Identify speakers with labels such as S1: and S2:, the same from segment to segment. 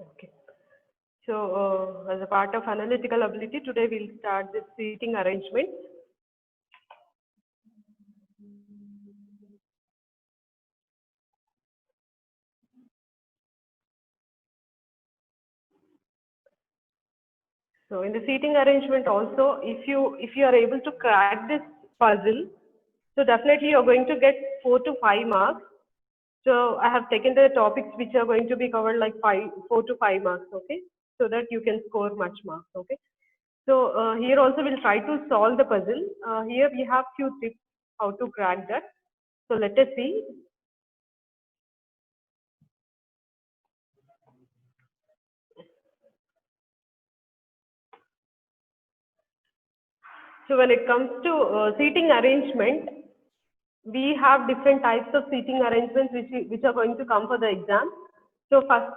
S1: Okay. So, as a part of analytical ability, today we'll start this seating arrangement. So, in the seating arrangement also, if you are able to crack this puzzle, so definitely you're going to get 4 to 5 marks. So, I have taken the topics which are going to be covered like 4 to 5 marks. Okay, so that you can score much marks. Okay. So here also we'll try to solve the puzzle. Here we have few tips how to crack that. So let us see. So when it comes to seating arrangement, we have different types of seating arrangements which are going to come for the exam. So first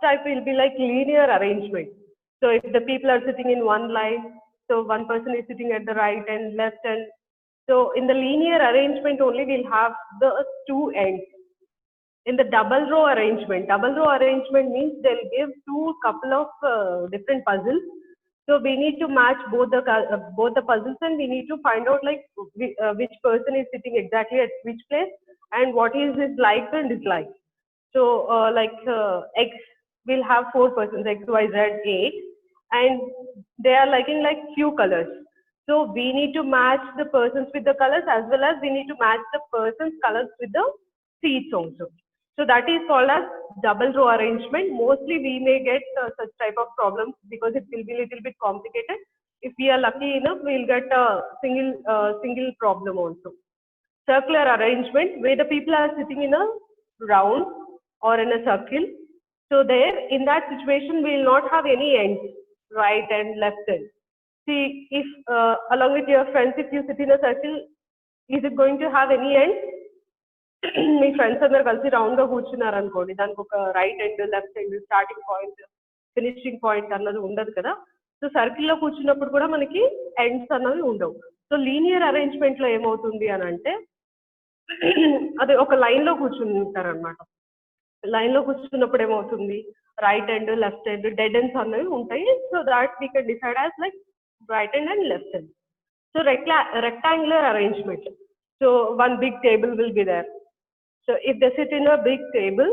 S1: type will be like linear arrangement. So if the people are sitting in one line, so one person is sitting at the right and left and so in the linear arrangement only we'll have the two ends. In the double row arrangement means they'll give two couple of different puzzles. So we need to match both the puzzles and we need to find out like which person is sitting exactly at which place and what is his likes and dislikes. So X will have four persons X, Y, Z, A, and they are liking like few colors. So we need to match the persons with the colors as well as we need to match the persons colors with the seats also. So that is called as double row arrangement. Mostly we may get such type of problems because it will be a little bit complicated. If we are lucky enough, we'll get a single problem also. Circular arrangement where the people are sitting in a round or in a circle. So there, in that situation, we will not have any ends, right and left end. See, if along with your friends, if you sit in a circle, is it going to have any end? Me friends అందరు కలిసి round గా కూర్చున్నారు అనుకోండి దానికి ఒక right end left end starting point finishing point అన్నది ఉండదు కదా సో సర్కిల్ లో కూర్చున్నప్పుడు కూడా మనకి ఎండ్స్ అన్నవి ఉండవు సో లీనియర్ అరేంజ్మెంట్ లో ఏమవుతుంది అని అంటే అది ఒక లైన్ లో కూర్చుంటారు అనమాట లైన్ లో కూర్చున్నప్పుడు ఏమవుతుంది right end left end dead ends అన్నవి ఉంటాయి so that we can decide as like right end and left end so rectangular arrangement so one big table will be there. So if they sit in a big table,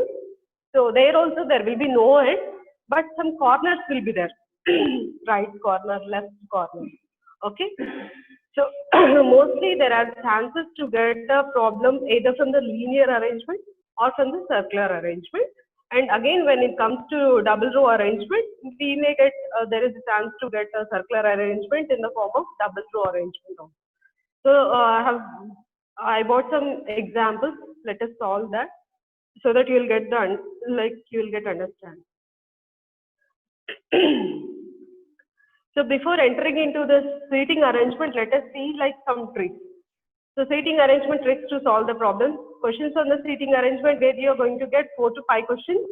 S1: so there also there will be no end, but some corners will be there, right corner, left corner. Okay. So mostly there are chances to get a problem either from the linear arrangement or from the circular arrangement. And again, when it comes to double row arrangement, we may get there is a chance to get a circular arrangement in the form of double row arrangement. So I brought some examples. Let us solve that so that you will get understand. So before entering into this seating arrangement, let us see like some tricks. So seating arrangement tricks to solve the problem. Questions on the seating arrangement where you are going to get 4 to 5 questions.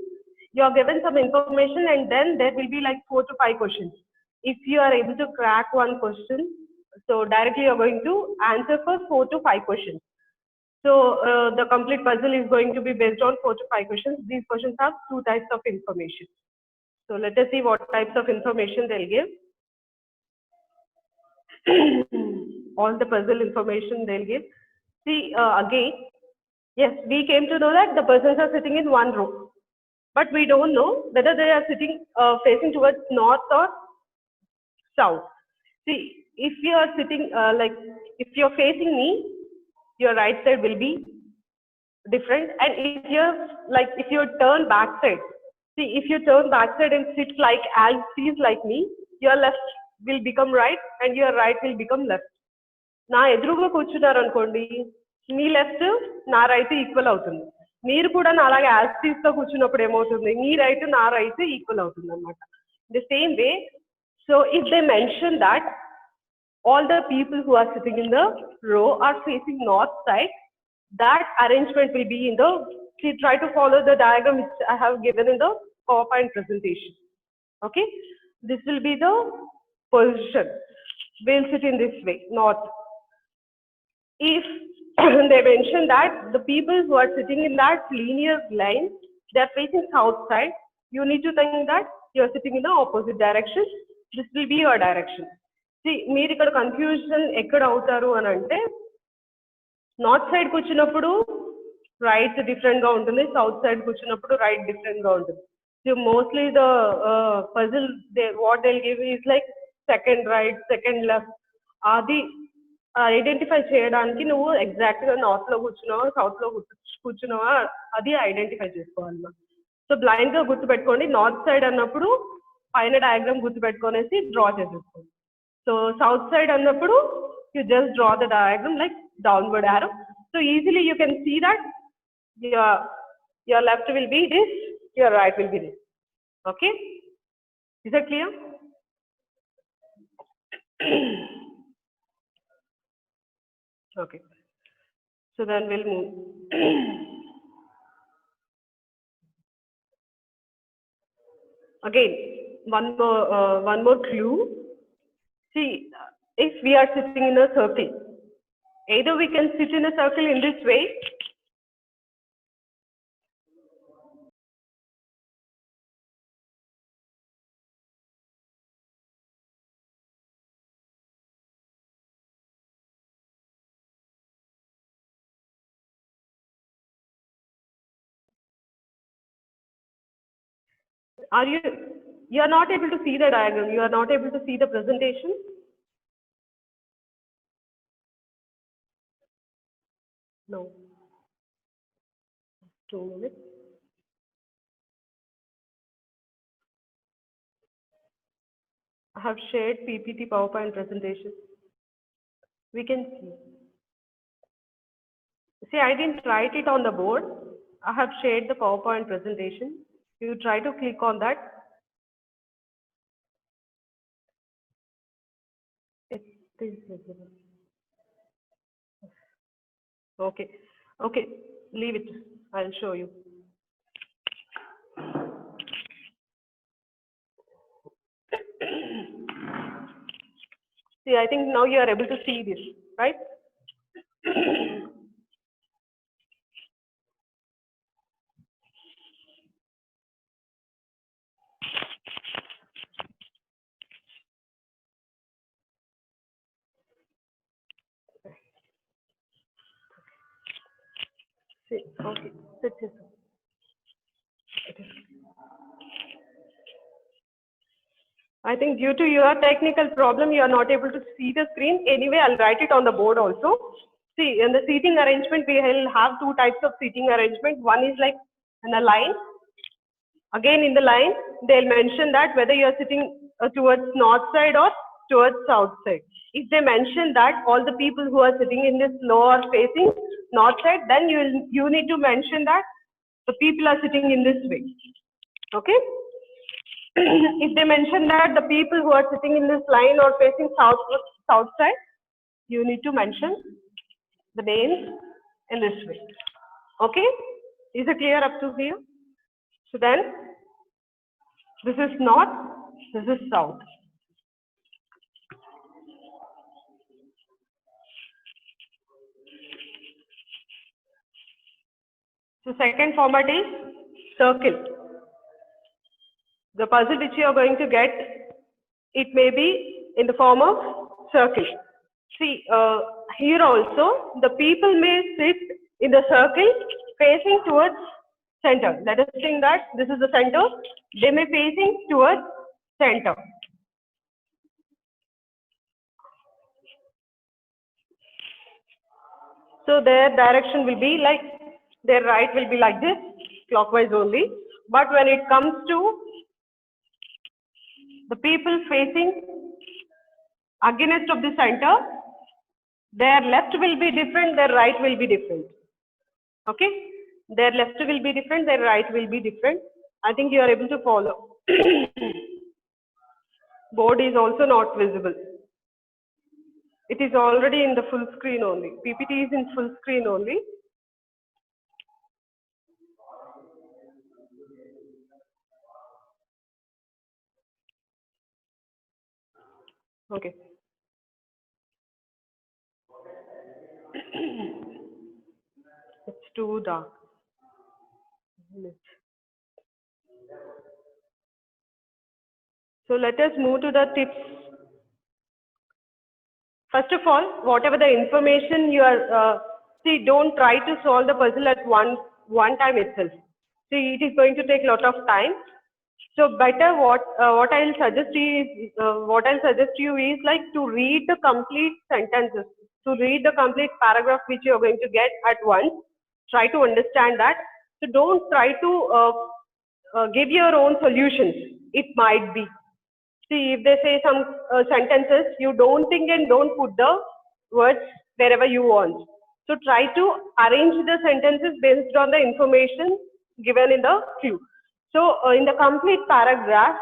S1: You are given some information and then there will be like 4 to 5 questions. If you are able to crack one question, so directly you are going to answer for 4 to 5 questions. So the complete puzzle is going to be based on 4 to 5 questions. These questions have two types of information. So let us see what types of information they'll give. All the puzzle information they'll give. See again, yes, we came to know that the persons are sitting in one row, but we don't know whether they are sitting facing towards north or south. See, if you are sitting if you're facing me, your right side will be different, and if you turn back side, see if you turn back side and sit like as is like me, your left will become right and your right will become left. నా ఎదురుగా కూర్చున్నారు అనుకోండి మీ left నా right equal అవుతుంది మీరు కూడా నా అలాగే యాజ్ గా కూర్చున్నప్పుడు ఏమవుతుంది మీ రైట్ నా రైట్ ఈక్వల్ అవుతుంది అనమాట the same way so if they mention that all the people who are sitting in the row are facing north side, that arrangement will be in the, try to follow the diagram which I have given in the PowerPoint presentation. Okay, this will be the position. We'll sit in this way, north. If they mention that the people who are sitting in that linear line, they are facing south side, you need to think that you are sitting in the opposite direction. This will be your direction. See, మీరు ఇక్కడ confusion ఎక్కడ అవుతారు అని అంటే north side కూర్చున్నప్పుడు right different గా ఉంటుంది, south side కూర్చున్నప్పుడు రైట్ డిఫరెంట్ గా ఉంటుంది. So mostly the puzzle what they give is like second right second left. అది ఐడెంటిఫై చేయడానికి నువ్వు ఎగ్జాక్ట్ గా నార్త్ లో కూర్చున్నావా సౌత్ లో కూర్చున్నావా అది ఐడెంటిఫై చేసుకోవాలి. సో బ్లైండ్ గా గుర్తుపెట్టుకోండి, నార్త్ సైడ్ అన్నప్పుడు పైన డయాగ్రామ్ గుర్తుపెట్టుకొనేసి డ్రా చేసేసుకోండి. సో సౌత్ సైడ్ అన్నప్పుడు you just draw the diagram like downward arrow. So easily you can see that your left will be this, your right will be this. Okay, is that clear? Okay, so then we'll move. Again, one more clue. See, if we are sitting in a circle, either we can sit in a circle in this way, you are not able to see the diagram, you are not able to see the presentation? No. 2 minutes. I have shared PPT PowerPoint presentation. We can see. See, I didn't write it on the board. I have shared the PowerPoint presentation. You try to click on that. It is visible. Okay. Okay. Leave it. I'll show you. See, I think now you are able to see this, right? See, okay, sit here. I think due to your technical problem, you are not able to see the screen. Anyway, I'll write it on the board also. See, in the seating arrangement, we will have 2 types of seating arrangement. One is like in a line. Again, in the line, they'll mention that whether you are sitting towards north side or towards south side. If they mention that all the people who are sitting in this row are facing north side, then you need to mention that the people are sitting in this way. Okay? If they mention that the people who are sitting in this line are facing south side, you need to mention the names in this way. Okay? Is it clear up to here? So then, this is north, this is south. So second format is circle. The puzzle which you are going to get, it may be in the form of circle. See, here also, the people may sit in the circle facing towards center. Let us think that this is the center. They may facing towards center. So their direction will be like, their right will be like this, clockwise only. But when it comes to the people facing against of the center, their left will be different, their right will be different. Okay? Their left will be different, their right will be different. I think you are able to follow. Board is also not visible. It is already in the full screen only. PPT is in full screen only. Okay. It's too dark. So let us move to the tips. First of all, whatever the information you are, see, don't try to solve the puzzle at one time itself. See, it is going to take a lot of time. So better what I'll suggest you is like to read the complete sentences, to read the complete paragraph which you are going to get at once. Try to understand that. So don't try to give your own solutions. It might be. See, if they say some sentences, you don't think and don't put the words wherever you want. So try to arrange the sentences based on the information given in the clue. So in the complete paragraph,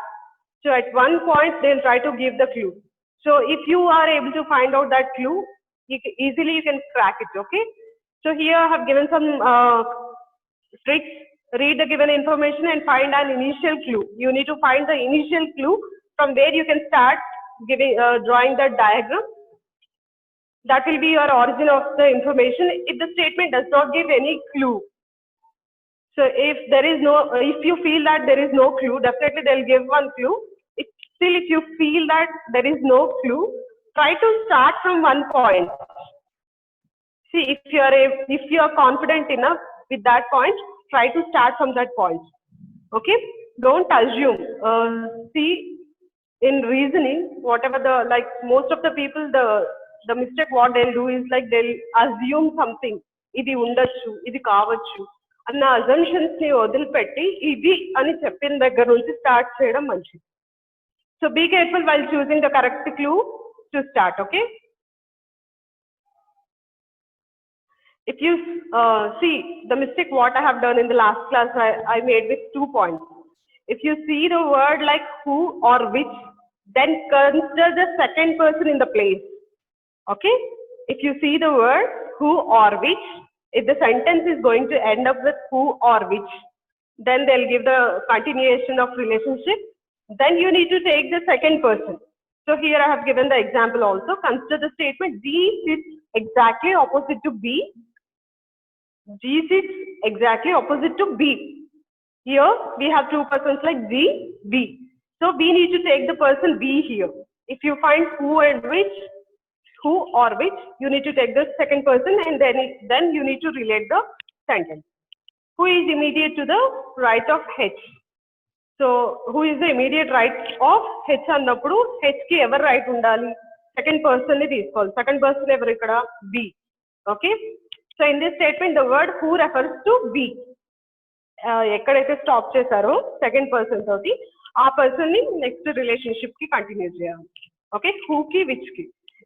S1: so at one point they'll try to give the clue. So if you are able to find out that clue, easily you can crack it, okay? So here I have given some tricks. Read the given information and find an initial clue. You need to find the initial clue from where you can start drawing the diagram. That will be your origin of the information. If the statement does not give any clue, so if you feel that there is no clue, definitely they'll give one clue. If you feel that there is no clue, try to start from one point. See, if you are confident enough with that point, try to start from that point. Okay, don't assume. See, in reasoning, whatever most of the people, the mistake what they'll do is like they'll assume something. Idi undachu, idi kavachu. అన్న assumptions ని వదిలిపెట్టి ఇది అని చెప్పిన దగ్గర నుంచి start చేయడం మంచిది. So be careful while choosing the correct clue to start. Okay, if you see the mistake what I have done in the last class, I made with 2 points. If you see the word like who or which, then consider the second person in the place. Okay, if you see the word who or which, if the sentence is going to end up with who or which, then they'll give the continuation of relationship. Then you need to take the second person. So here I have given the example also. Consider the statement D sits exactly opposite to B. G sits exactly opposite to B. Here we have two persons like G, B. So we need to take the person B here. If you find who and which, who or which, you need to take the second person and then you need to relate the sentence. Who is immediate to the right of H? So who is the immediate right of H annappudu H ki ever right undali? Second person ni teesukovali. Second person ever ikkada? B. Okay, so in this statement the word who refers to B. ఎక్కడైతే stop చేశారో second person తోటి ఆ person ని next relationship కి continue చేయాలి. Okay, who కి which కి.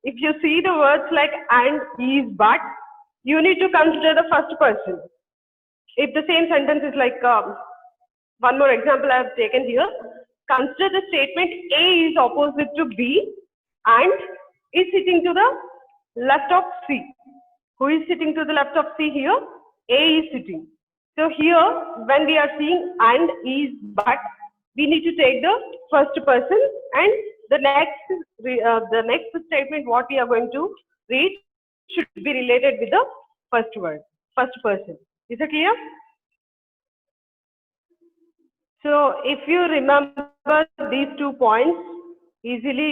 S1: If you see the words like and, is, but, you need to consider the first person. If the same sentence is like, one more example I have taken here. Consider the statement A is opposite to B and is sitting to the left of C. Who is sitting to the left of C here? A is sitting. So here, when we are seeing and, is, but, we need to take the first person and the next statement what we are going to read should be related with the first word, first person. Is it clear? So if you remember these 2 points easily,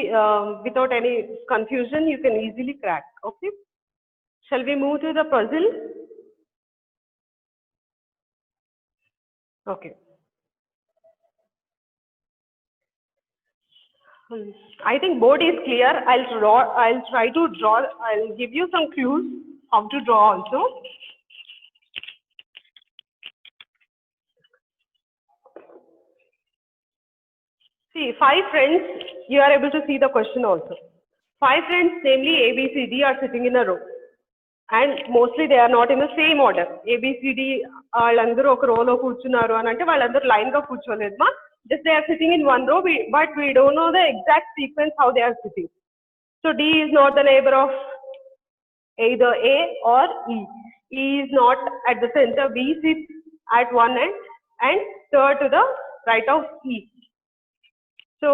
S1: without any confusion, you can easily crack. Okay, shall we move to the puzzle? Okay, I think board is clear. I'll try to draw. I'll give you some clues how to draw also. See, 5 friends, you are able to see the question also. 5 friends, namely A, B, C, D, are sitting in a row. And mostly they are not in the same order. A, B, C, D, వాళ్ళందరూ ఒక రోలో కూర్చున్నారు అని అంటే వాళ్ళందరూ లైన్గా కూర్చోలేదు మా. Just they are sitting in one row, but we don't know the exact sequence how they are sitting. So D is not the neighbor of either A or E. E is not at the center. B sits at one end and third to the right of E. So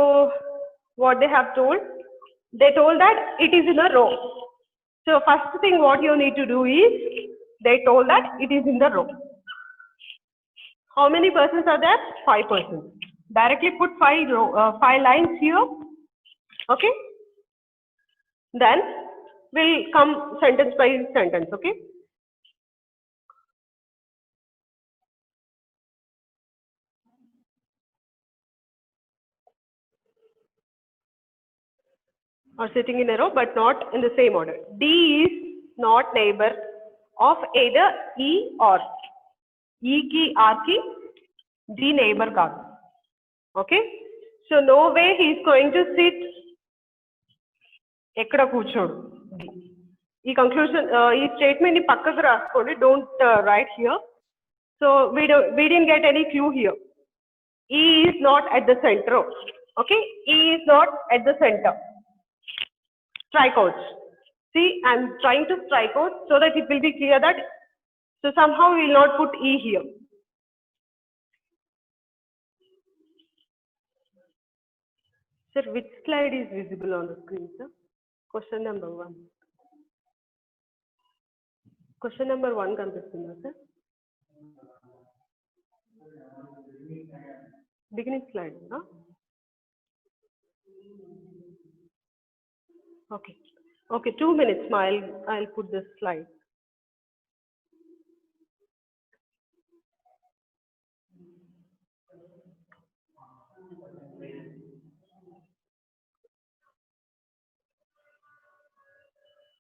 S1: what they have told? They told that it is in a row. So first thing what you need to do is, they told that it is in the row. How many persons are there? 5 persons. Directly put 5 lines here. Okay. Then we'll come sentence by sentence. Okay. Or sitting in a row but not in the same order. D is not neighbor of either E or E ki R ki D neighbor kaadu. Okay. So no way he is going to sit ekkada కూర్చోడు. ఈ conclusion ఈ statement ని పక్కకు రాసుకోండి. Don't write here. So we didn't get any clue here. E is not at the center. Okay. E is not at the center. Strike out. See, I'm trying to strike out so that it will be clear that, so somehow we will not put E here. Sir, which slide is visible on the screen, sir? Question number 1. Question number 1 కనిపిస్తుందా, sir? Beginning slide, huh? Okay. Okay, 2 minutes, ma. I'll put this slide.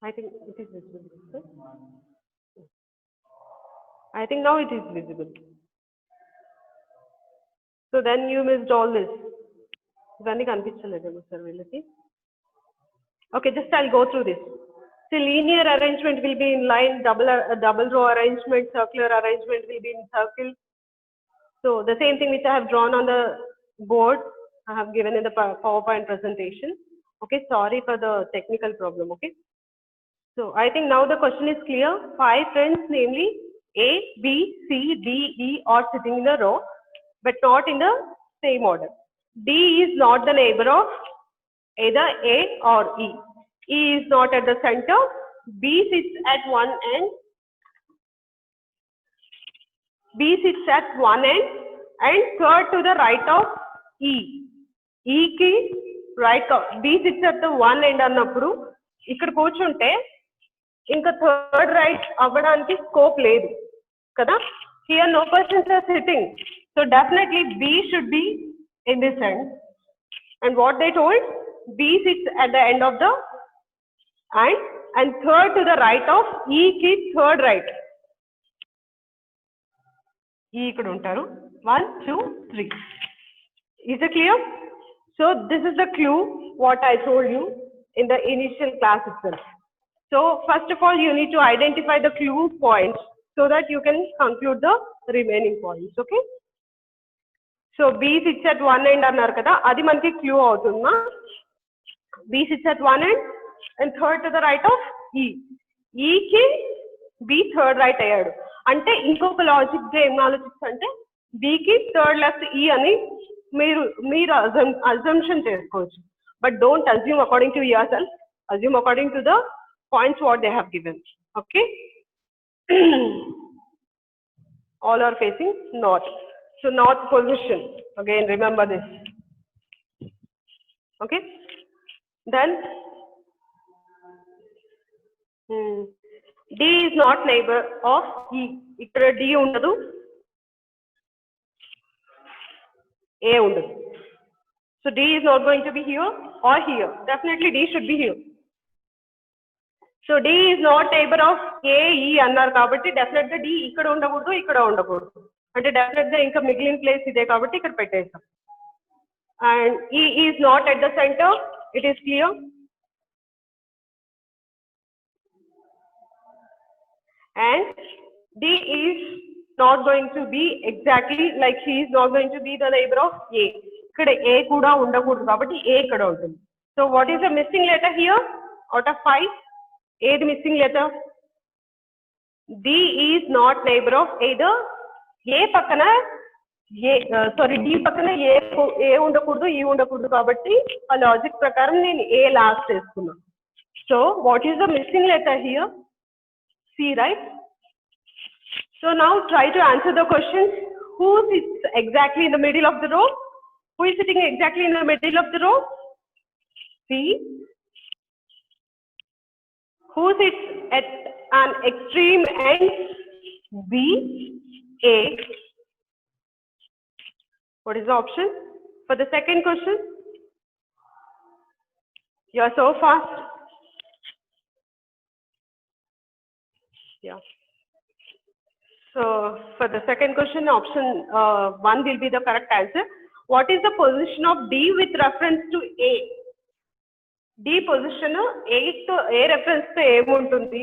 S1: I think it is visible, sir. I think now it is visible. So then you missed all this. ఇవన్నీ కనిపించలేదేమో sir వీళ్ళకి. Okay, just I'll go through this. See, linear arrangement will be in line, double row arrangement, circular arrangement will be in circle. So the same thing which I have drawn on the board, I have given in the PowerPoint presentation. Okay, sorry for the technical problem. Okay. So I think now the question is clear. 5 friends, namely A, B, C, D, E are sitting in a row, but not in the same order. D is not the neighbor of either A or E. E is not at the center. B sits at one end. B sits at one end and third to the right of E. E ki right of B sits at the one end అన్నప్పుడు ఇక్కడ కూర్చుంటే ఇంకా third right అవ్వడానికి scope లేదు కదా. Here no persons are sitting, so definitely B should be in this end. And what they told, B sits at the end of the and third to the right of E ki third right. E ikkada untaru. 1, 2, 3. Is it clear? So this is the clue what I told you in the initial class itself. So first of all, you need to identify the clue points so that you can conclude the remaining points. Okay. So B sits at one end annar kada, adi manaki clue avutundma. B sits at one end and third to the right of E. E ki B third right ayyadu. Ante inkoka logic ga em ఆలోచించంటే B ki third left E అని మీరు assumption చేసుకోవచ్చు. But don't assume according to yourself. Assume according to the points what they have given. Okay. All are facing north. So north position. Again, remember this. Okay. Then D is not neighbor of E. Ikkada D undadu, A undadu. So D is not going to be here or here. Definitely D should be here. So D is not neighbor of A, E annar kabatti definitely D ikkada undakoodu, ikkada undakoodu. Ante definitely inka migilin place ide kabatti ikkada pettesam. And E is not at the center. It is clear. And D is not going to be exactly like he is not going to be the neighbor of A. Ikkada A kuda undakoodu kabatti A ikkada untundi. So what is the missing letter here out of 5? A the missing letter. D is not neighbor of either A pakkana D pakkana A undakoodu, E undakoodu kabatti a logic prakaram nenu A last chestunna. So what is the missing letter here? C, right? So now try to answer the questions. Who sits exactly in the middle of the row? Who is sitting exactly in the middle of the row? C. Who sits at an extreme end? B. A. What is the option for the second question? You are so fast. Yeah. So for the second question, option 1 will be the correct answer. What is the position of D with reference to A? D position A reference to ఏముంటుంది?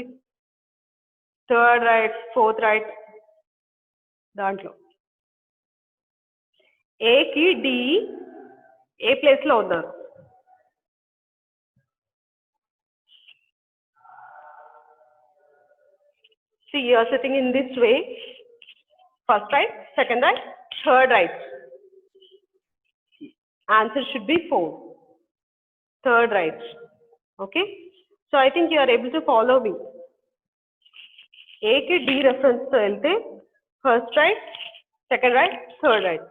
S1: Third right, fourth right దాంట్లో A కి D ఏ place లో ఉన్నారు? See, you are sitting in this way. First right, second right, third right. Answer should be 4. Third right. Okay. So I think you are able to follow me. A ki D reference to velte first right, second right, third right.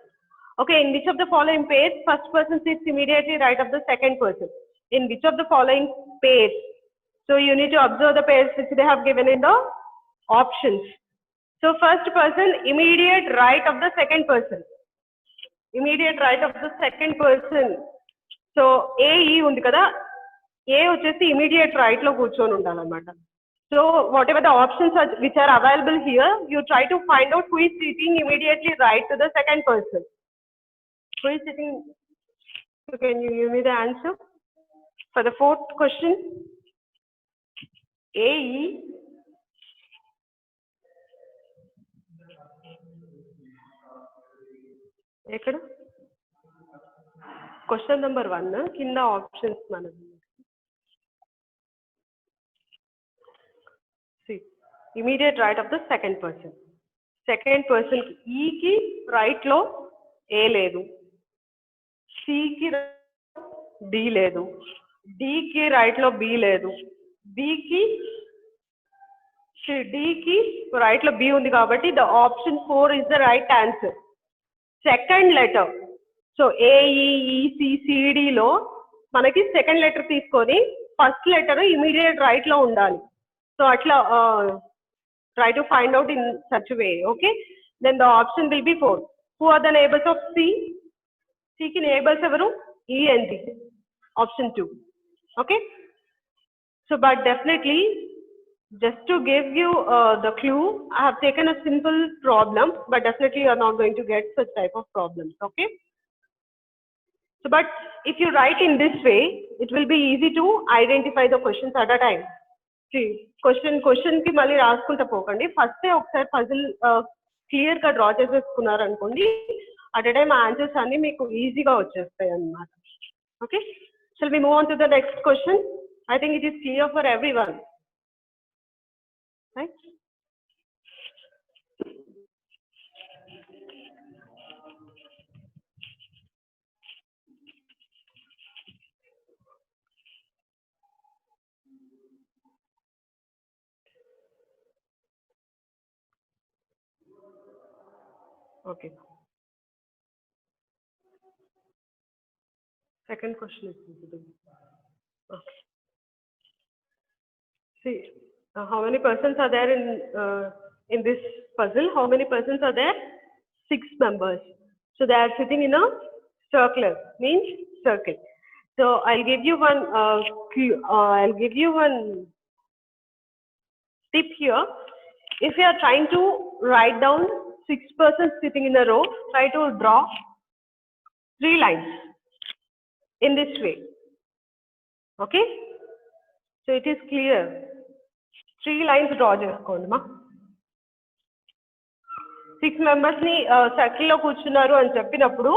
S1: Okay. In which of the following pairs first person sits immediately right of the second person? In which of the following pairs? So you need to observe the pairs which they have given in the options. So first person, immediate right of the second person. Immediate right of the second person. So AE undi kada, A vachesi immediate right lo కూర్చొని ఉండాలన్నమాట. So whatever the options are which are available here, you try to find out who is sitting immediately right to the second person. Who is sitting? So can you give me the answer for the fourth question? AE. ఎక్కడ? Question number 1 కింద options మనది. See, immediate right of the second person. Second person E ki right lo A లేదు, C ki D లేదు, D ki right లో B లేదు, D ki right లో B ఉంది కాబట్టి the option 4 is the right answer. Second letter. So A, E, E, C, C, D లో మనకి second letter తీసుకొని ఫస్ట్ లెటర్ ఇమీడియట్ రైట్ లో ఉండాలి. సో అట్లా try to find out in such a way. Okay. Then the option will be 4. Who are the neighbors of C? C ki neighbors evaru? E and D. Option 2. Okay. So but definitely, just to give you the clue, I have taken a simple problem, but definitely you are not going to get such type of problems. Okay. So but if you write in this way, it will be easy to identify the questions at a time. See, question ki mali raskunta pokandi. First ఒకసారి puzzle clear గా draw చేసేసుకున్నారు అనుకోండి, at a time answers అన్ని మీకు ఈజీగా వచ్చేస్తాయి అన్నమాట. Okay. Shall we move on to the next question? I think it is clear for everyone. Right? Okay. Second question is okay. See, how many persons are there in this puzzle? How many persons are there? 6 members. So they are sitting in a circle, means circle. So I'll give you one tip here. If you are trying to write down 6 persons sitting in a row, try to draw 3 lines in this way. Okay. So it is clear. 3 lines draw చేసుకోండి మా. 6 members ని circle లో కూర్చున్నారు అని చెప్పినప్పుడు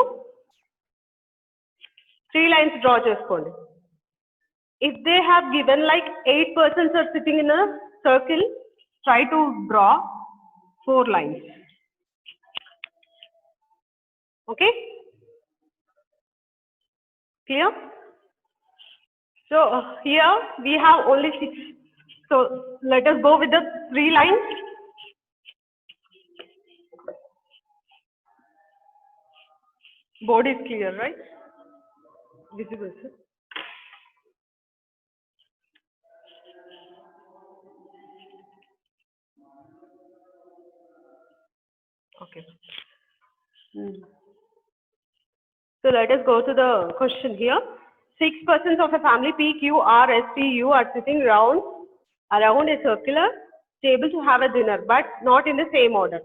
S1: 3 lines draw చేసుకోండి. If they have given like 8 persons are sitting in a circle, try to draw 4 lines. Okay. Clear? So here we have only 6. So let us go with the 3 lines. Board is clear, right? Visible, sir. Okay. So let us go to the question here. 6 persons of a family P, Q, R, S, T, U are sitting around a circular table to have a dinner, but not in the same order.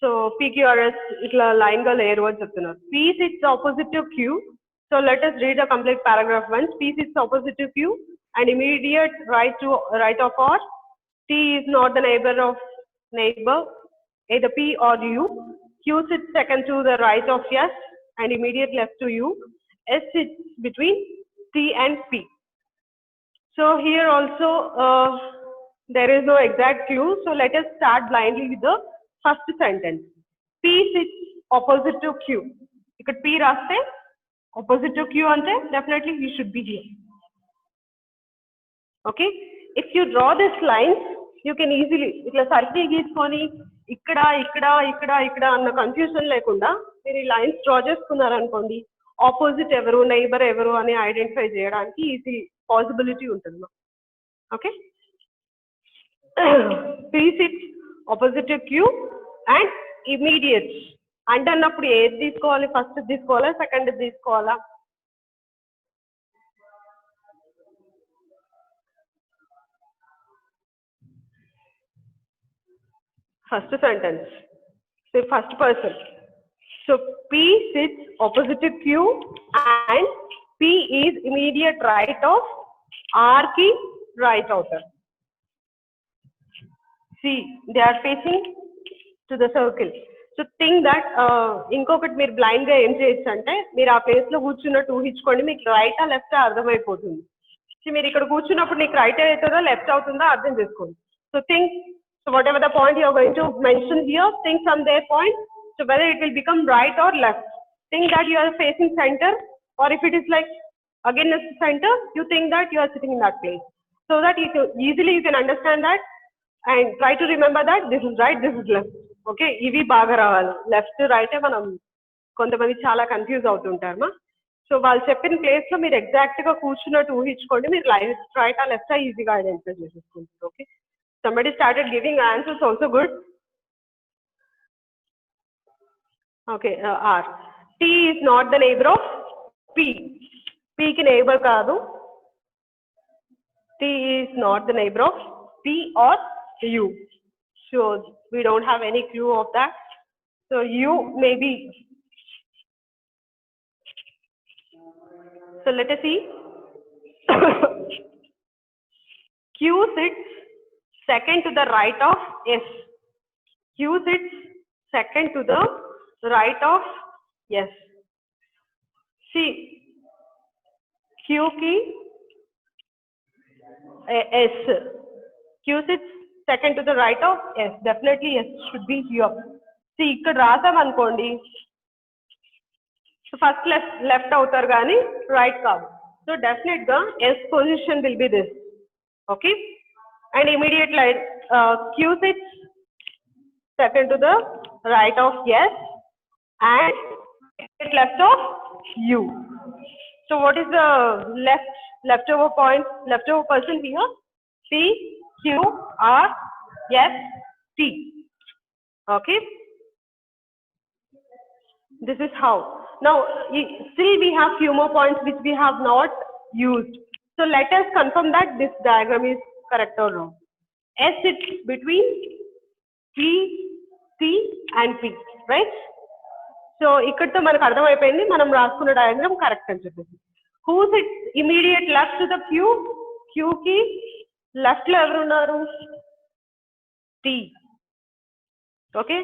S1: So P, Q, R, S, itla line ga layer word cheptunnaru. P sits opposite to Q. So let us read the complete paragraph once. P sits opposite to Q and immediate right of R. T is not the neighbor, either P or U. Q sits second to the right of S and immediate left to U. S sits between T and P. So here also there is no exact clue. So let us start blindly with the first sentence. P sits opposite to Q. You could P raste opposite to Q ante definitely he should be here. Okay. If you draw these lines, you can easily itla circle geeskoni ikkada anna confusion lekunda మీరు ఈ lines draw చేసుకున్నారు అనుకోండి opposite ఎవరు neighbour ఎవరు అని identify చేయడానికి easy possibility ఉంటుంది. Okay. P sits opposite to Q and immediate అంటే అన్నప్పుడు ఏది తీసుకోవాలి, ఫస్ట్ తీసుకోవాలా సెకండ్ తీసుకోవాలా? First sentence. Say first person. So P sits opposite to Q and P is immediate right of R ki right outer. See, they are facing to the circle. So think that ఇంకొకటి మీరు blind గా ఏం చేయొచ్చు అంటే మీరు ఆ place లో కూర్చున్నట్టు ఊహించుకోండి, మీకు రైట్ ఆ లెఫ్ట్ అర్థమైపోతుంది. సో మీరు ఇక్కడ కూర్చున్నప్పుడు నీకు రైట్ అవుతుందో లెఫ్ట్ అవుతుందో అర్థం చేసుకోండి. So think, so whatever the point you are going to mention here, think from their point. So whether it will become right or left. Think that you are facing center, or if it is like again the center, you think that you are sitting in that place. So that easily you can understand that and try to remember that this is right, this is left. Okay, ఇవి బాగా రావాలి. Left right మనం కొంతమంది చాలా confuse అవుతుంటారు. So వాళ్ళు చెప్పిన place లో మీరు ఎగ్జాక్ట్ గా కూర్చున్నట్టు ఊహించుకోండి, మీరు రైట్ ఆ లెఫ్ట్ ఈజీగా ఐడెంటిఫై చేసేసుకుంటారు. Okay. Somebody started giving answers also good. Okay, R. T is not the neighbor of P. P ki neighbor kaadu. T is not the neighbor of P or U. So we don't have any clue of that. So U may be. So let us see. Q sits second to the right of S. Q sits second to the right of S. See, Q ki S. Q sits second to the right of S. Definitely S should be here. See, ikkada rasam anukondi. So first left outar gaani right kaadu. So definitely S position will be this. Okay. And immediate line Q sits second to the right of S and left of U. So what is the leftover person here? P, Q, R, S, T. Okay. This is how. Now still we have few more points which we have not used. So let us confirm that this diagram is correct or wrong. S sits between P, C and P, right? So ikkadto manaku ardham ayipoyindi, manam raaskunna diagram correct ani cheppesi. Who sits immediate left to the Q? Q ki left lo evaru unnaru? T. Okay.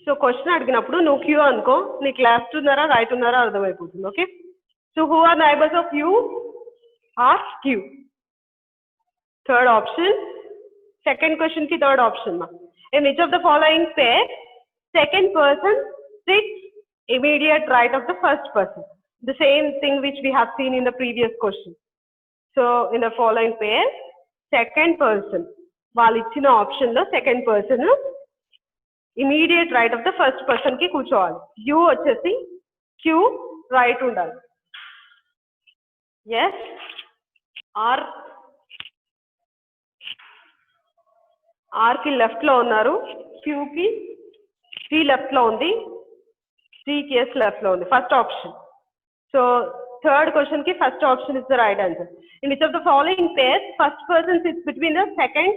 S1: So question adiginappudu nu Q anko, neeku left unnara right unnara ardham ayipotundi. Okay. So who are neighbors of U? R, Q. Third option. Second question ki third option ma. In which of the following pair second person sits immediate right of the first person? The same thing which we have seen in the previous question. So in the following pair second person వాళ్ళు ఇచ్చిన option లో second person immediate right of the first person కి కూర్చోవాలి. You వచ్చేసి Q right ఉండాలి. Yes. R కి left లో ఉన్నారు, Q కి C left లో ఉంది, C కి S left లో ఉంది. First option. So third question ki first option is the right answer. In which of the following pairs first person sits between the second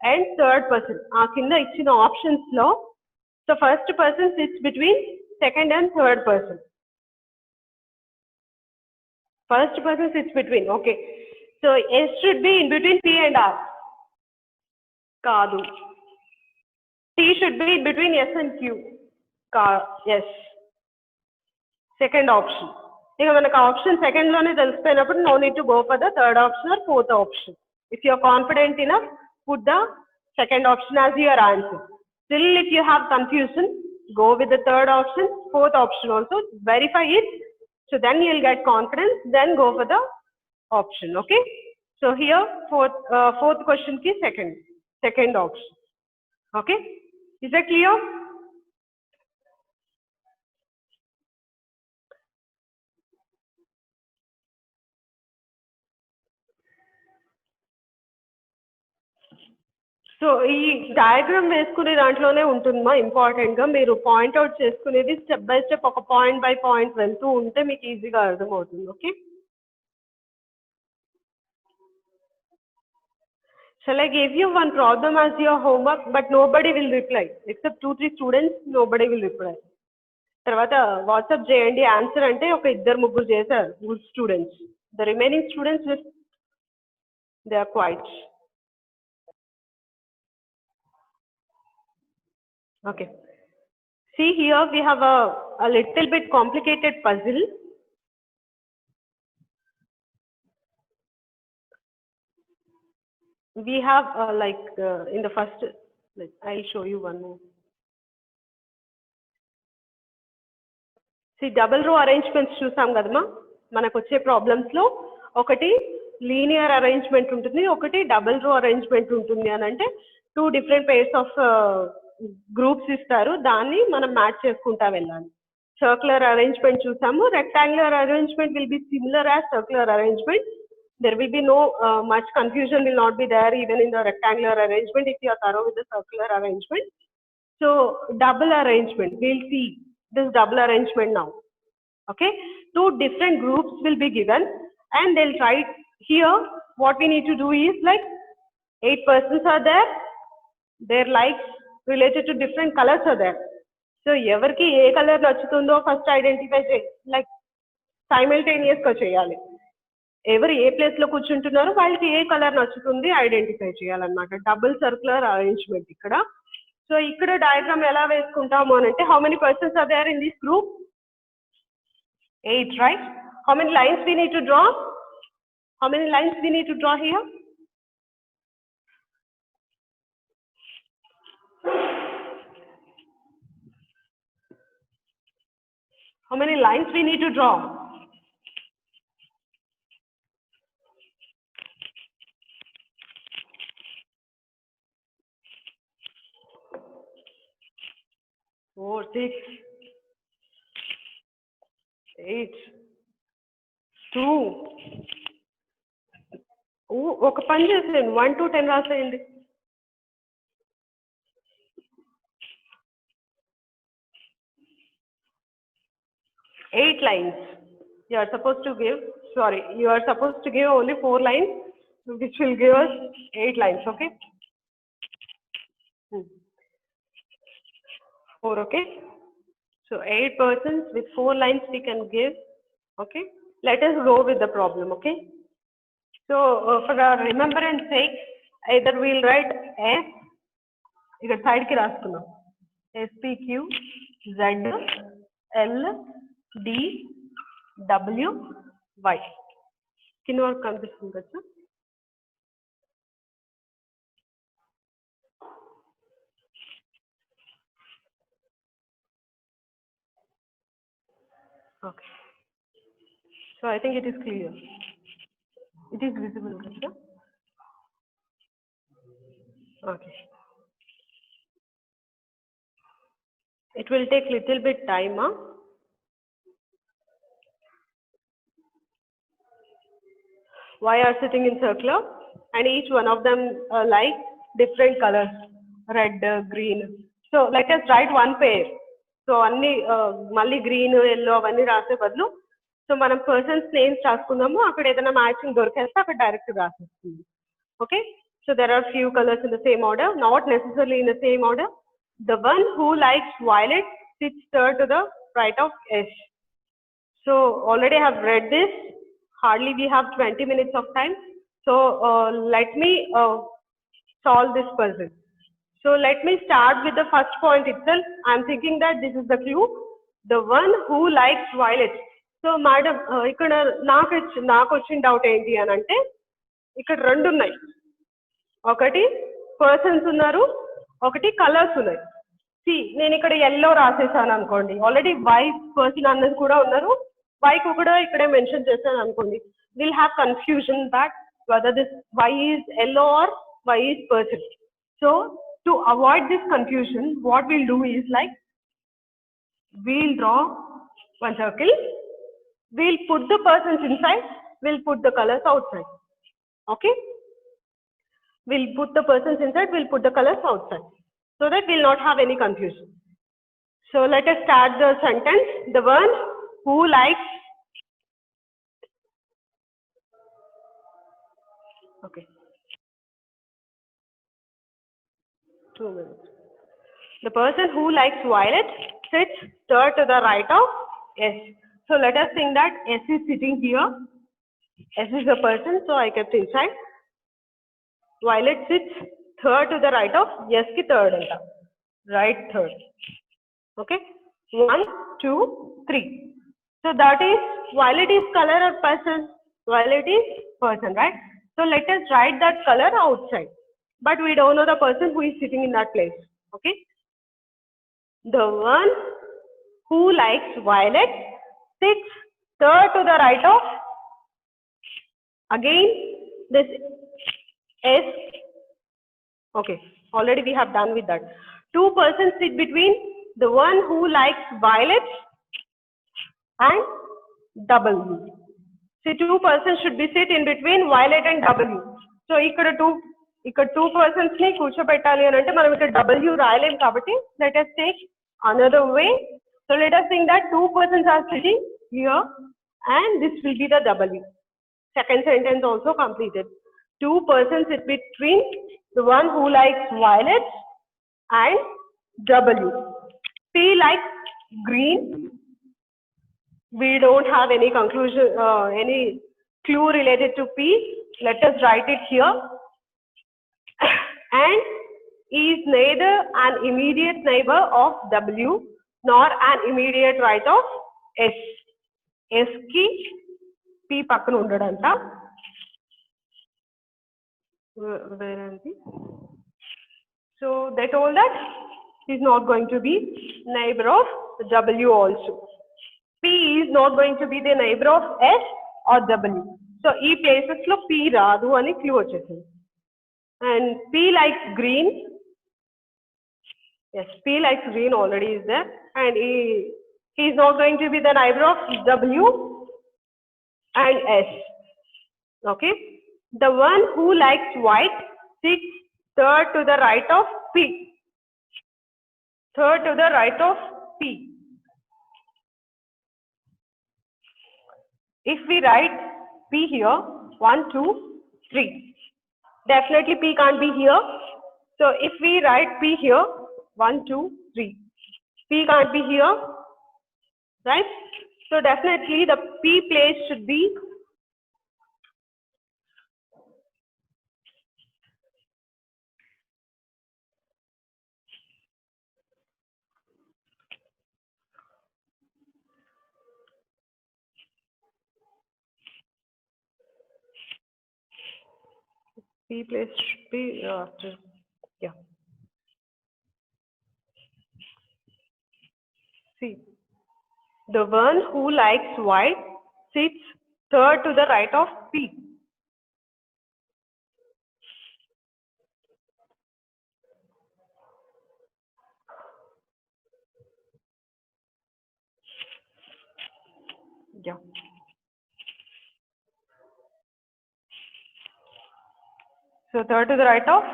S1: and third person? Kinda ichina options lo, so first person sits between second and third person. First person sits between, okay. So S should be in between P and R. Kadu. T should be in between S and Q. Yes. Second option. ఇక మనకు option second లోనే తెలిసిపోయినప్పుడు no need to go for the third option or fourth option. If you are confident enough put the second option as your answer. Still if you have confusion, go with the third option, fourth option also, verify it, so then you will get confidence, then go for the option. Okay, so here fourth question ki second option. Okay, is that clear? So ఈ diagram వేసుకునే దాంట్లోనే ఉంటుందమ్మా ఇంపార్టెంట్గా మీరు point out చేసుకునేది step by step ఒక point by point వెళ్తూ ఉంటే మీకు ఈజీగా అర్థమవుతుంది. Okay, shall I give you one problem as your homework, but nobody will reply except 2-3 students, nobody will reply. తర్వాత వాట్సాప్ చేయండి ఆన్సర్ అంటే ఒక ఇద్దరు ముగ్గురు చేశారు good students, the remaining students they are quiet. Okay, see here we have a little bit complicated puzzle. We have in the first, I'll show you one more. See, double row arrangements చూసాం కదమ్మా మనకు వచ్చే problems లో, ఒకటి linear arrangement ఉంటుంది, ఒకటి double రో arrangement ఉంటుంది. అని అంటే 2 different pairs of గ్రూప్స్ ఇస్తారు, దాన్ని మనం మ్యాచ్ చేసుకుంటా వెళ్ళాలి. సర్క్యులర్ అరేంజ్మెంట్ చూసాము, rectangular arrangement will be similar as circular arrangement. There will be no much confusion will not be there even in the rectangular arrangement if you are thorough with the circular arrangement. So double arrangement, we'll see this double arrangement now. Okay, 2 different groups will be given and they'll write here. What we need to do is, like, 8 persons are there, their likes related to different colors are there. So evarki ఏ colour నచ్చుతుందో first identify like simultaneous గా చేయాలి. ఎవరు ఏ place లో కూర్చుంటున్నారో వాళ్ళకి ఏ కలర్ నచ్చుతుంది ఐడెంటిఫై చేయాలన్నమాట. డబుల్ సర్క్యులర్ అరేంజ్మెంట్ ఇక్కడ. సో ఇక్కడ డయాగ్రామ్ ఎలా వేసుకుంటాము అని అంటే, how many persons are there in this group? 8, right? How many lines we need to draw? How many lines we need to draw here? How many lines we need to draw? 4, 6, 8, 2. ఒక పని చేసేయండి, 1 to 10 రాసేయండి. Eight lines. You are supposed to give, sorry, you are supposed to give only 4 lines, which will give us 8 lines. Okay. 4. Okay. So 8 persons with 4 lines we can give. Okay. Let us go with the problem. Okay. So for our remembrance sake, either we'll write S. ఇక్కడ side కి రాసుకున్నాం. SPQ Z L D W Y. కింద వరకు కనిపిస్తుంది కదా. Okay. So I think it is clear. It is visible, Krishna. Okay. It will take little bit time, huh? Y are sitting in circular, and each one of them like different colors, red, green. So let us write one pair. So అన్ని మళ్ళీ green yellow అవన్నీ రాసే బదులు so మనం persons names రాసుకుందాము అక్కడ ఏదైనా matching దొరికేస్తే అక్కడ direct రాసేస్తుంది. Okay, so there are few colors in the same order, not necessarily in the same order. The one who likes violet sits third to the right of S. So already I have read this. Hardly we have 20 minutes of time. So let me solve this puzzle. So let me start with the first point itself. I am thinking that this is the clue. The one who likes violet. So madam, ఇక్కడ నాకు వచ్చిన doubt ఏంటి అని అంటే ఇక్కడ రెండు ఉన్నాయి. ఒకటి పర్సన్స్ ఉన్నారు, ఒకటి కలర్స్ ఉన్నాయి. సి నేను ఇక్కడ ఎల్లో రాసేసాను అనుకోండి, ఆల్రెడీ వై పర్సన్ అన్నది కూడా ఉన్నారు, వైకు కూడా ఇక్కడే మెన్షన్ చేశాను అనుకోండి, will have confusion that whether this y is yellow or y is person. So to avoid this confusion, what we'll do is like we'll draw one circle, we'll put the persons inside, we'll put the colors outside. Okay, we'll put the persons inside, we'll put the colors outside, so that we'll not have any confusion. So let us start the sentence. The one who likes, okay, 2 minutes. The person who likes violet sits third to the right of S. So let us think that S is sitting here. S is the person, so I kept inside. Violet sits third to the right of S ki third anta. Right third. Okay. 1, 2, 3. So that is violet is color or person? Violet is person, right? So let us write that color outside. But we don't know the person who is sitting in that place. Okay. The one who likes violet sits third to the right of, again this S. Okay, already we have done with that. Two persons sit between the one who likes violet and W. See, two persons should be sit in between violet and W. So ఇక్కడ two persons ని కూర్చోబెట్టాలి అని అంటే మనం ఇక్కడ W రాయలేం కాబట్టి let us take another way. So let us think that two persons are sitting here and this will be the W. Second sentence also completed. Two persons sit between the one who likes violet and W. P likes green. We don't have any conclusion, any clue related to P. Let us write it here. And is neither an immediate neighbor of W nor an immediate right of S. S ki P పక్కన ఉండడంట. Where is it? So they told that he is not going to be neighbor of W also. P is not going to be the neighbor of S or W. So ఈ places లో P రాదు అని clue వచ్చేసింది. And P likes green. Yes, P likes green already is there. And he is not going to be the neighbor of W and S. Okay. The one who likes white sits third to the right of P. Third to the right of P. If we write P here, 1, 2, 3. Definitely P can't be here. So if we write P here, 1, 2, 3. P can't be here, right? So definitely the P place should be P place should be after, yeah. See, the one who likes white sits third to the right of P. Yeah. So third to the right of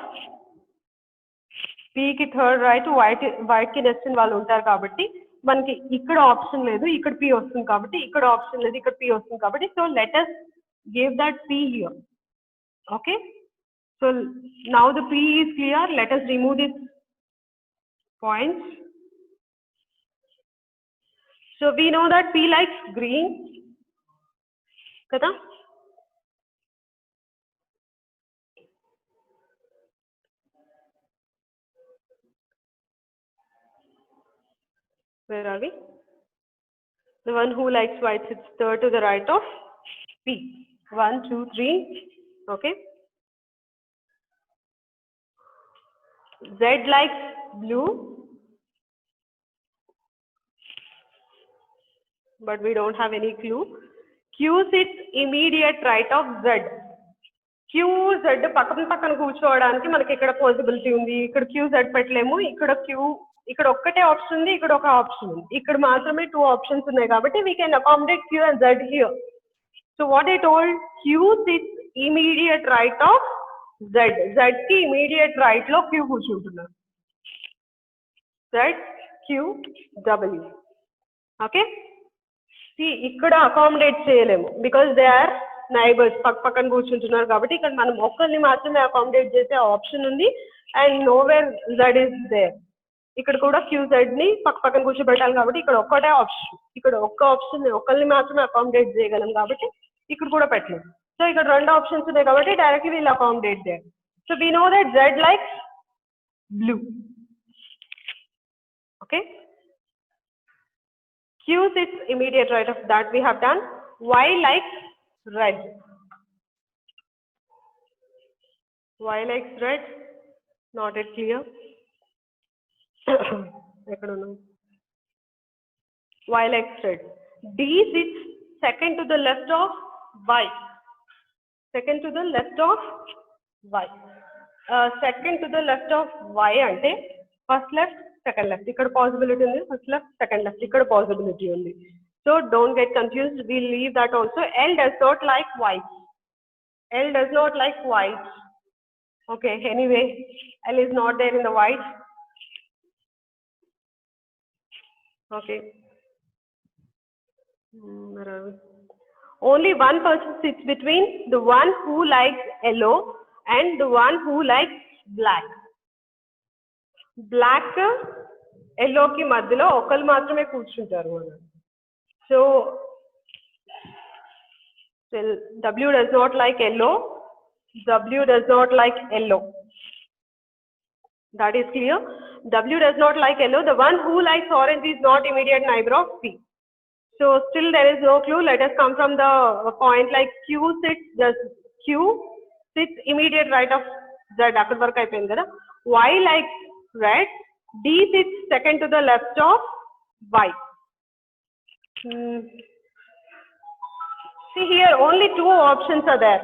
S1: P ki third right, white ki next in వాళ్ళు ఉంటారు కాబట్టి మనకి ఇక్కడ option లేదు, ఇక్కడ P వస్తుంది కాబట్టి ఇక్కడ ఆప్షన్ లేదు, ఇక్కడ P వస్తుంది కాబట్టి so let us give that P here. Okay, so now the P is clear. Let us remove this points. So we know that P likes green, kada? Where are we? The one who likes white sits third to the right of P. 1, 2, 3. Okay. Z likes blue, but we don't have any clue. Q sits immediate right of Z. Q, Z పక్కన కూర్చోవడానికి మనకి ఇక్కడ possibility ఉంది. ఇక్కడ Q, Z పెట్టలేము. ఇక్కడ Q, ఇక్కడ ఒక్కటే ఆప్షన్ ఉంది, ఇక్కడ ఒక ఆప్షన్ ఉంది. ఇక్కడ మాత్రమే 2 ఆప్షన్స్ ఉన్నాయి కాబట్టి we can accommodate Q and Z here. So what I told, Q sits immediate right of Z. Z కి immediate right లో Q కూర్చుంటున్నారు. Z, Q, W. Okay? See, ఇక్కడ accommodate చేయలేము because they are neighbors. పక్కన కూర్చుంటున్నారు కాబట్టి ఇక్కడ మనం ఒక్కరిని మాత్రమే accommodate చేసే ఆప్షన్ ఉంది and nowhere Z is there. ఇక్కడ కూడా QZ ని పక్కన కూర్చోబెట్టాలి కాబట్టి ఇక్కడ ఒక్కటే ఆప్షన్, ఇక్కడ ఒక్క ఆప్షన్ ఒకరిని మాత్రమే అకామిడేట్ చేయగలం కాబట్టి ఇక్కడ కూడా పెట్టలేము. సో ఇక్కడ 2 ఆప్షన్స్ ఉన్నాయి కాబట్టి directly we'll accommodate there. So we know that Z likes blue. Okay, Q sits immediate right of that we have done. Y likes red. Y likes red, not yet clear. Y likes red. D sits second to the left of Y. Second to the left of Y. Second to the left of Y ante first left, second left. Ikkada possibility undi. First left, second left. Ikkada possibility undi. So don't get confused. We'll leave that also. L does not like white. L does not like white. Okay. Anyway, L is not there in the white. Okay. Only one person sits between the one who likes yellow and the one who likes black. Black, yellow ki madhyalo okalu maatrame కూర్చుంటారు. So W does not like yellow. W does not like yellow. That is clear. W does not like yellow. The one who likes orange is not immediate neighbor of P. So still there is no clue. Let us come from the point like Q sits immediate right of Z. Akkada varaku ayipindi kada. Y likes red. D sits second to the left of Y. See here only 2 options are there.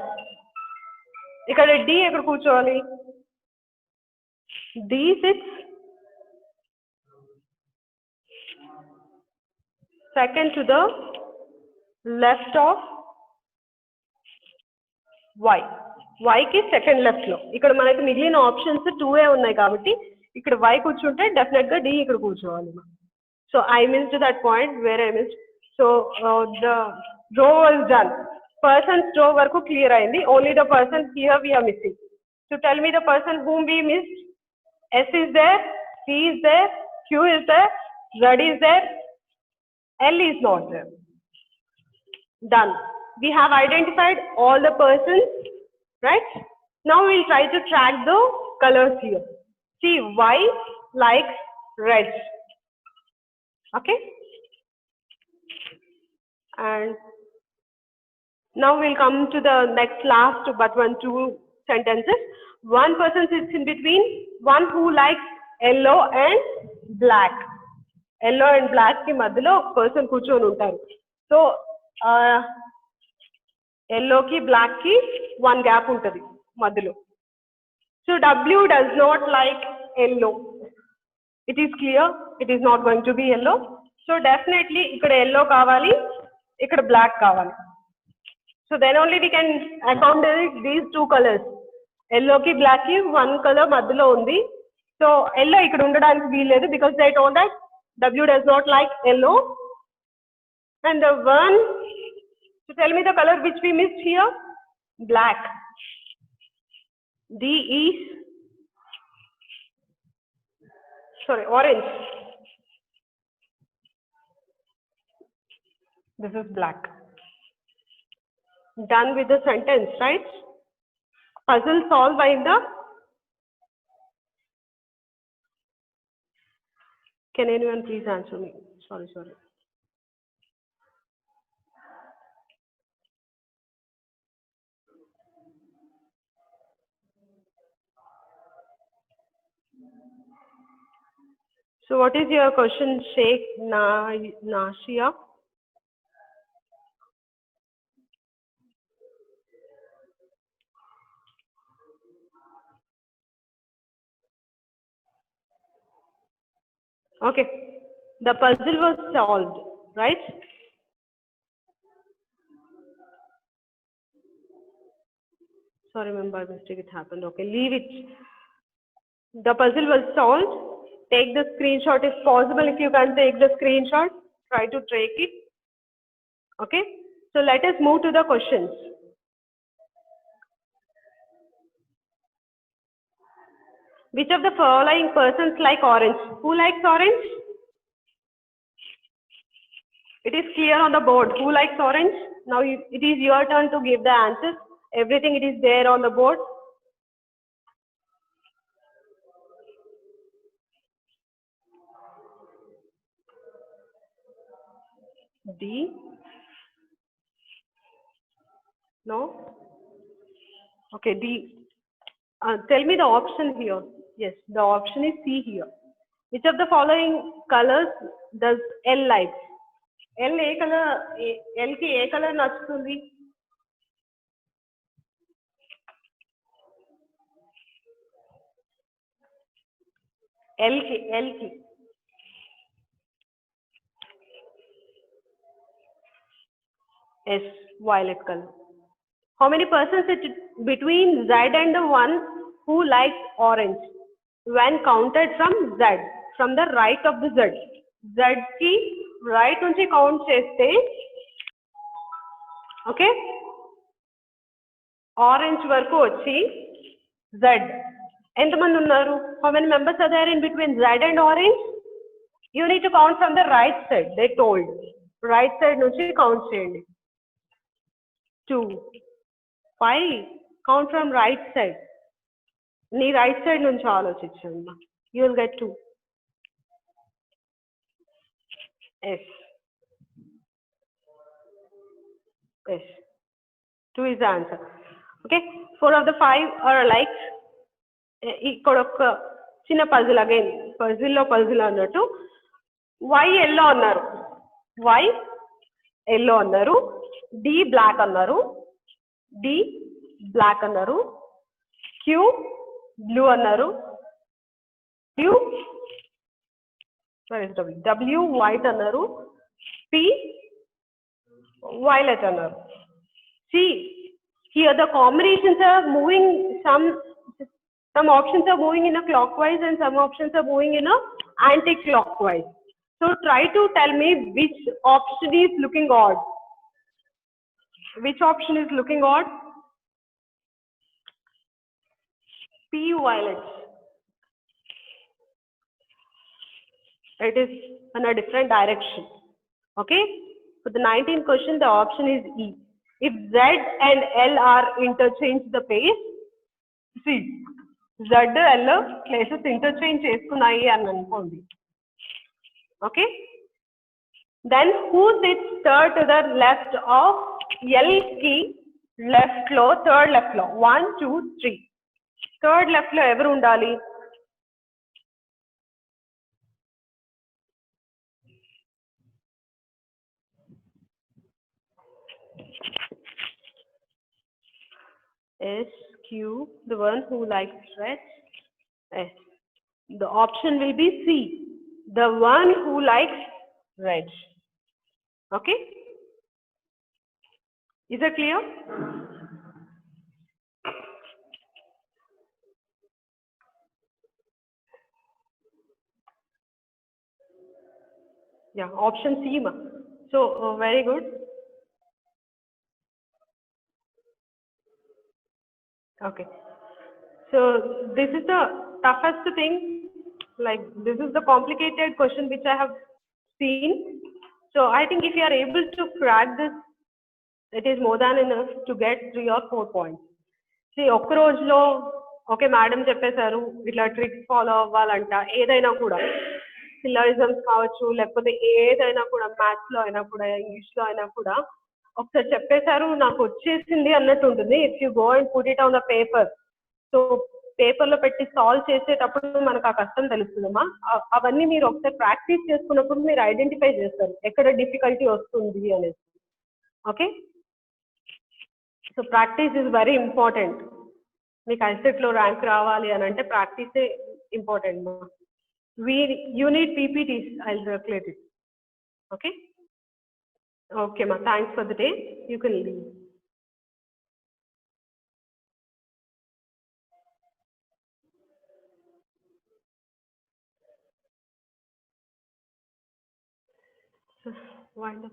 S1: Ikkada D ekkada కూర్చోవాలి. D sits second to the left of Y. Y ki second left లో. ఇక్కడ మనకి మిగిలిన options 2 ఉన్నాయి కాబట్టి ఇక్కడ Y కూర్చుంటే definite గా D ఇక్కడ కూర్చోవాలి. So I missed that point where I missed. So the row was done. Person's row వరకు clear అయింది. Only the person here we are missing. So tell me the person whom we missed. S is there, P is there, Q is there, Z is there, L is not there. Done. We have identified all the persons, right? Now we'll try to track the colors here. See, Y likes red. Okay? And now we'll come to the next last but 2 sentences. One person sits in between one who likes yellow and black. Yellow and black ki madhyalo oka person కూర్చొని ఉంటారు. So yellow ki black ki one gap untadi madhyalo. So W does not like yellow. It is clear it is not going to be yellow. So definitely ikkada yellow kavali, ikkada black kavali. So then only we can accommodate these 2 colors. yellow ki black ki one color madhyalo undi. So yellow ikkada undadaniki veelledu because they told that W does not like yellow. And the one, so tell me the color which we missed here. Black. D is, sorry, orange. This is black. Done with the sentence, right? Puzzle solved by the, can anyone please answer me? Sorry. So what is your question, Sheikh Nashia? Okay, the puzzle was solved, right? Sorry, ma'am, by mistake it happened. Okay, leave it. The puzzle was solved. Take the screenshot if possible. If you can take the screenshot, try to take it. Okay, so let us move to the questions. Which of the following persons like orange? Who likes orange? It is clear on the board. Who likes orange? Now it is your turn to give the answers. Everything it is there on the board. D. No? Okay, D. Tell me the option here. Yes, the option is C here. Which of the following colors does L like? L A color? L ki A color నచ్చుతుంది? L ki. Yes, violet color. How many persons between Z and the one who likes orange? When counted from Z, from the right of the Z. Z ki right nunchi count cheste, okay? Orange వరకు వచ్చి Z. ఎంతమంది ఉన్నారు? How many members are there in between Z and orange? You need to count from the right side. They told. Right side నుంచి count చేయండి. 2, 5. Count from right side. నీ right side నుంచి ఆలోచించమ్మా. You will get 2. Yes. Yes. 2 is the answer. Okay. 4 of the 5 are alike. ఇక్కడ ఒక చిన్న puzzle again puzzle అన్నట్టు Y yellow అన్నారు, Y yellow అన్నారు, డి బ్లాక్ అన్నారు, డి బ్లాక్ అన్నారు, క్యూ బ్లూ అన్నారు, క్యూ డబ్ల్యూ వైట్ అన్నారు, పి వైలెట్ అన్నారు. See here the combinations are moving, some options are moving in a clockwise and some options are moving in a anti-clockwise. So try to tell me which option is looking odd. Which option is looking odd? P violet. It is in a different direction. Okay. For the 19th question, the option is E. If Z and L are interchange the pace, see, Z, L places interchange చేసుకున్నాయి అని అనుకోండి. Okay. Then who sits third to the left of L ki left లో, third left లో? 1, 2, 3. Third left లో ఎవరు ఉండాలి? S, Q, the one who likes red. S. The option will be C, the one who likes red. Okay. Is that clear? Yeah, option C, ma. So, very good. Okay. So, this is the toughest thing, like, this is the complicated question which I have seen. So, I think if you are able to crack this, it is more than enough to get 3 or 4 points. See, ఒక్క రోజులో okay madam చెప్పేశారు ఇట్లా tricks follow అవ్వాలంట ఏదైనా కూడా సిల్లారిజమ్స్ కావచ్చు లేకపోతే ఏదైనా కూడా మ్యాథ్స్లో అయినా కూడా ఇంగ్లీష్లో అయినా కూడా ఒకసారి చెప్పేశారు నాకు వచ్చేసింది అన్నట్టు ఉంటుంది if you go and put it on the paper so పేపర్లో పెట్టి సాల్వ్ చేసేటప్పుడు మనకు ఆ కష్టం తెలుస్తుందమ్మా అవన్నీ మీరు ఒకసారి ప్రాక్టీస్ చేసుకున్నప్పుడు మీరు ఐడెంటిఫై చేస్తారు ఎక్కడ డిఫికల్టీ వస్తుంది అనేది okay so practice is very important మీకు ఐసెట్లో ర్యాంక్ రావాలి అని అంటే ప్రాక్టీసే ఇంపార్టెంట్ మా you need PPTs I circulate it okay okay మా thanks for the day you can leave wind up.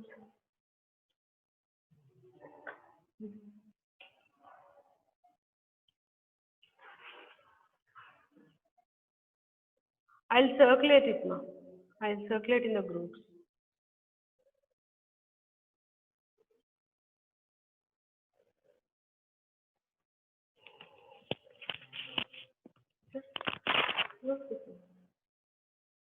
S1: I'll circulate it, ma. I'll circulate in the groups. Okay.